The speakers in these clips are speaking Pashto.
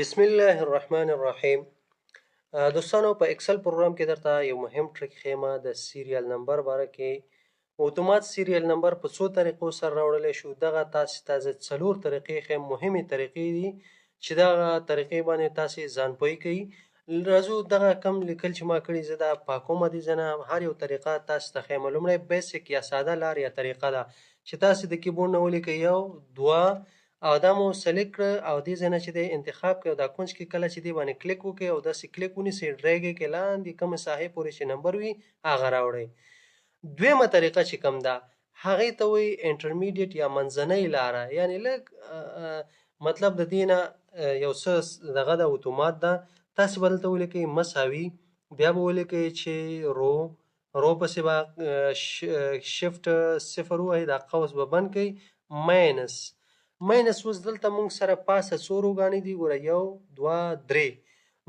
بسم الله الرحمن الرحیم. دوستانو، په ایکسل پروګرام کې درته یو مهم ټریک ښیمه د سیریل نمبر باره کې. اتومات سیریل نمبر په څو طریقو سره راوړلی شو. دغه تاسې ته زه 4 طریقې ښیم، مهمې طریقې دي چې دغه طریقې باندې تاسې ځان پوی کوي. راځو دغه کم لیکل چې ما کړي زه دا پاکومه دي ځنه هر یو طریقه تاسې ته ښیم. لومړی بیسیک یا ساده لار یا طریقه ده چې تاسې د کیبورډ نه ولیکئ 1 2 او دا مو سلیکټ کړه او دې ځای نه چې دی انتخاب کړئ او دا کونج کې کله چې دی باندې کلیک وکړئ او داسې کلیک ونیسئ ډریګ یې کړئ لاندې کومې ساحې پورې چې نمبر وي هغه راوړئ. دویمه طریقه چې کوم ده هغې ته وایي انټرمیډیټ یا منځنۍ لاره، یعنې لږ مطلب د دې نه یو څه دغه د اتومات ده. تاسې به دلته ولیکئ مساوي، بیا به ولیکئ چې رو پسې به شفټ 0 ووهئ، دا قوس به بند کړئ، ماینس اوس دلته موږ سره پاسه څو روګانې دي ګوره 1 2 3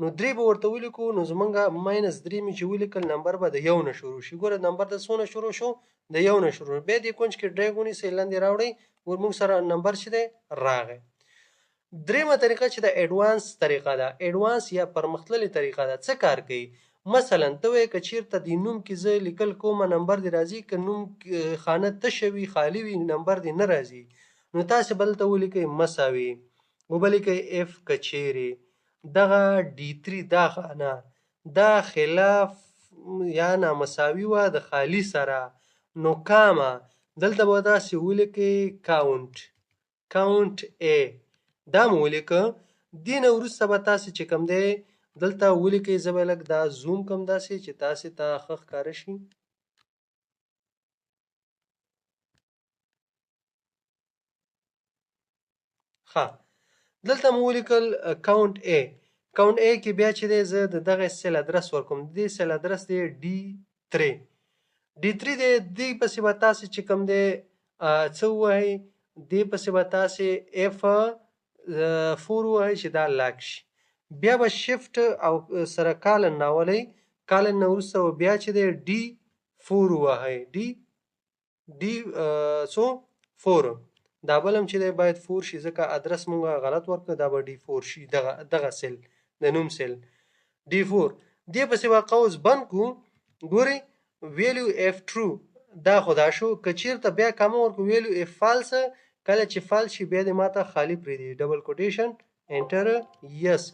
نو 3 به ورته ولیکو. نو زمونږ -3 مې چې ولیکل نمبر به د 1 نه شروع شي. ګوره نمبر د څو نه شروع شو؟ د 1 نه شروع. بیا دې کونج کې ډریګ ونیسئ لاندې راوړئ، موږ سره نمبر چې دی راغی. دریمه طریقه چې د ایډوانس طریقه ده، ایډوانس یا پرمختللې طریقه ده. څه کار کوي؟ مثلا ته وایې که چېرته دې نوم کې زه لیکل کومه نمبر دې راځي، که نوم خانه تشه وي خالي وي نمبر دې نه راځي، نو تاسې به دلته ولیکئ مساوي، وبه لیکئ اف که چیرې دغه D3 دا خانه دا خلاف یا نامساوي وه د خالي سره، نو کامه دلته به داسې ولیکئ کاونټ A دا مو ولیکه. دې نه وروسته به تاسې چې کوم دی دلته ولیکئ. زه به لږ دا زوم کوم داسې چې تاسې ته ښه ښکاره شي. ښه، دلته مو ولیکل کاونټ A. کاونټ A کې بیا چې دی زه د دغه سیل ادرس ورکوم. د دې سیل ادرس دی D3 دی. دې پسې به تاسې چې کوم دی څه ووهئ، دې پسې به تاسې F4 ووهئ چې دا لاک شي. بیا به شفټ او سره کالن راولئ، کالن نه وروسته بیا چې دی D4 ووهئ، D څو 4. دا بل هم چې دی باید 4 شي ځکه ادرس مونږ غلط ورکړ، دا به D4 شي. دغه سیل د نوم سیل D4. دې پسې به قوس بند کړو. ګورئ ویلیو اف ټرو دا خو دا شو. که چېرته بیا کامه ورکړو ویلیو اف فالس، کله چې فالس شي بیا دې ماته خالي پرېږدي، ډبل کوټیشن انټر یس.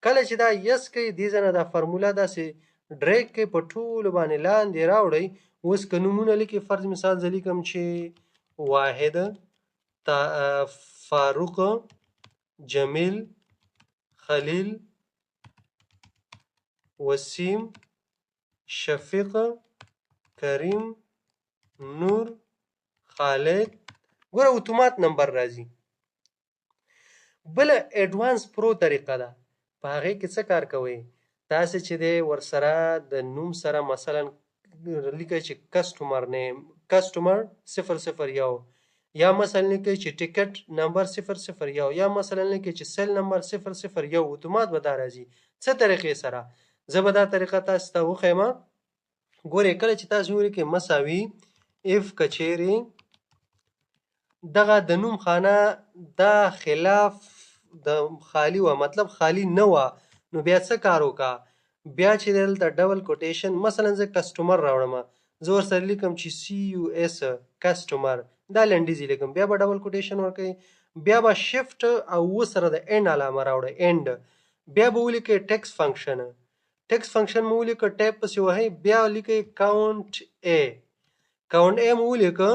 کله چې دا یس کوي دې ځای نه دا فرموله داسې ډریګ کوي په ټولو باندې لاندې راوړئ. اوس که نومونه لیکئ، فرض مثال زه لیکم چې واحد، فاروق، جمیل، خلیل، وسیم، شفیق، کریم، نور، خالد. ګوره اتومات نمبر راځي. بله ایډوانس پرو طریقه ده. په هغې کې څه کار کوئ؟ تاسې چې دی ورسره د نوم سره مثلا لیکئ چې کسټمر نیم کسټمر 001 یا مثلا لیکئ چې ټیکټ نمبر 001 یا مثلا لیکئ چې سیل نمبر 001. اتومات به دا راځي. څه طریقې سره؟ زه به دا طریقه تاسې ته وښیمه. ګورئ کله چې تاسې ولیکئ مساوي اف که چیرې دغه د نوم خانه دا خلاف د خالي وه، مطلب خالي نه وه، نو بیا څه کار وکړه؟ بیا چې دلته ډبل کوټیشن مثلا زه کسټمر راوړم، زه ورسره لیکم چې CUS کسټمر، دا لنډیز لیکم، بیا به ډبل کوټیشن ورکوئ، بیا به شفټ او سره د اینډ علامه راوړئ اینډ. بیا به ولیکئ ټیکس فنکشن مو ولیکه، ټیپ پسې وهئ، بیا لیکئ کاونټ A مو ولیکه.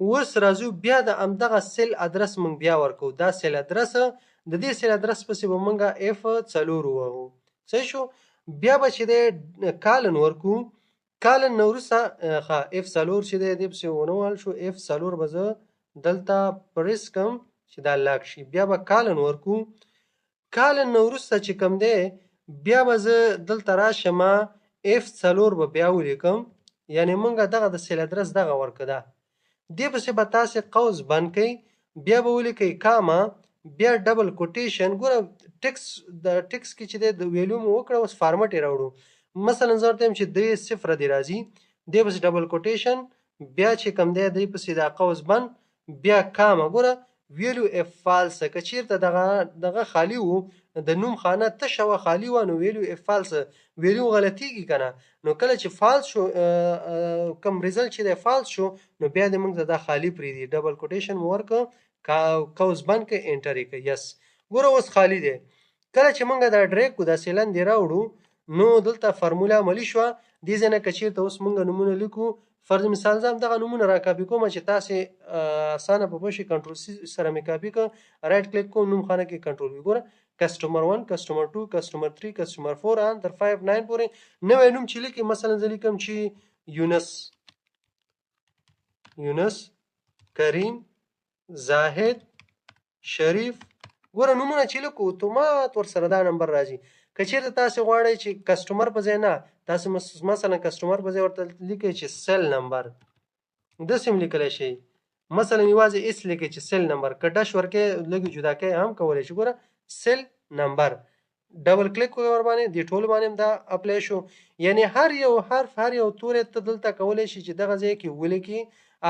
اوس راځو بیا د همدغه سیل ادرس مونږ بیا ورکو. دا سیل ادرس د دې سیل ادرس پسې به مونږ F4 ووهو. صحیح شو؟ بیا به چې دی کالن ورکو. کالن نه وروسته F4 چې دی دې پسې ونه وهل شو، F4 به زه دلته پریس کړم چې دا لاک شي. بیا به کالن ورکو. کالن نه وروسته چې کوم دی بیا به زه دلته راشم F4 به بیا ولیکم، یعنې مونږ دغه د سیل ادرس دغه ورکه ده. دې پسې به تاسې قوس بند کړئ، بیا به ولیکئ کامه، بیا ډبل کوټیشن. ګوره د ټکس کې چې دی د ویلیو مو وکړه، اوس فارمټ یې راوړو. مثلا زه ورته یم چې 3 دې راځي، دې پسې ډبل کوټیشن، بیا چې کوم دی دې پسې دا قوس بند، بیا کامه. ګوره ویلیو اف فالس که چیرته دغه خالی وو د نوم خانه تشه وه خالي وه نو ویلیو اف فالس ویلیو غلطیږي که نه نو کله چې فالس شو کوم ریزلټ چې دی فالس شو نو بیا دې موږ ته دا خالي پرېږدي ډبل کوټیشن مو ورکړه قوس بند کړه انټر یې کړه یس ګوره اوس خالي دی کله چې موږ دا ډریګ کړو داسې لاندې راوړو نو دلته فرموله عملي شوه دې ځای نه که چېرته اوس موږ نومونه لیکو فرض مثال زه همدغه نومونه را کاپي کوم چې تاسې اسانه په بشي کنټرول سی سره مې کاپي کړه رایټ کلیک کوم نوم خانه کې کنټرول وي ګوره کسټمر 1 کسټمر 2 کسټمر 3 کسټمر 4 ان تر 5 9 پورې نوی نوم چې لیکي مثلا زه لیکم چې یونس کریم زاهد شریف ګوره نومونه چې لیکو اتومات ورسره دا نمبر راځي که چېرته تاسې غواړئ چې کسټمر په ځای نه تاسې مثلا کسټمر په ځای ورته لیکئ چې سیل نمبر داسې هم لیکلی شئ مثلا یوازې اس لیکئ چې سیل نمبر که ډش ورکئ لږ جدا کوئ هم کولی شئ ګوره سیل نمبر ډبل کلیک کوئ ورباندې دې ټولو باندې هم دا اپلای شو یعنی هر یو حرف هر یو توری ته دلته کولی شي چې دغه ځای کې ولیکي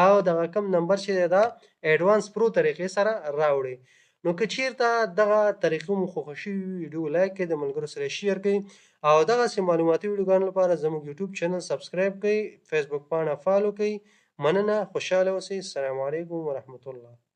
او دغه کم نمبر چې دی دا ایډوانس پرو طریقې سره راوړي نو که چیرته دغه طریقې مو خوښه شوي ویډیو لایک کړئ د ملګرو سره شیر کړئ او دغسې معلوماتي ویډیوګانو لپاره زموږ یوټیوب چینل سبسکرایب کړئ فیسبوک پاڼه فالو کړئ مننه خوشحاله اوسئ السلام علیکم ورحمت الله